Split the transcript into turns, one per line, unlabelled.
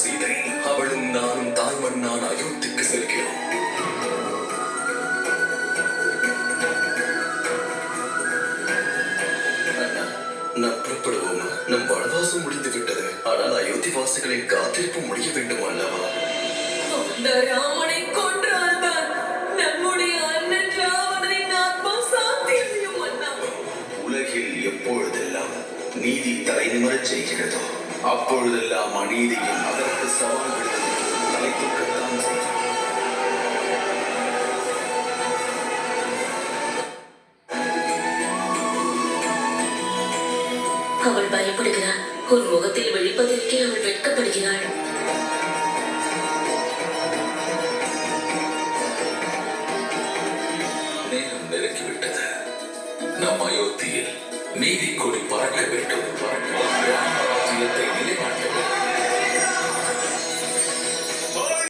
சீதை. அவளும் நானும் தாய்மண்ணான அயோத்திக்கு செல்கிறோம். நாம் புறப்படுவோமா? நம் வனவாசம் முடிந்து விட்டது. ஆனால் அயோத்தி வாசிகளின் காத்திருப்பு முடிய வேண்டும் அல்லவா?
அந்த ராமனை கொன்றால் தான் நம்முடைய அண்ணன் ராவணனின் ஆத்மா சாந்தி அடையும் அண்ணா.
உலகில் எப்பொழுதெல்லாம் நீதி தலைநிமரச் செய்கிறதோ அப்பொழுதெல்லாம் அநீதியும் அதற்கு சவால் விடுத்து தலை தூக்கத்தான் செய்யும்.
அவள் பயப்படுகிறாள். உன் முகத்தில் விழிப்பதற்கே அவள் வெட்கப்படுகிறாள்.
நேரம் நெருங்கிவிட்டது. நம் அயோத்தியில் நீதி கொடி பறக்க வேண்டும்.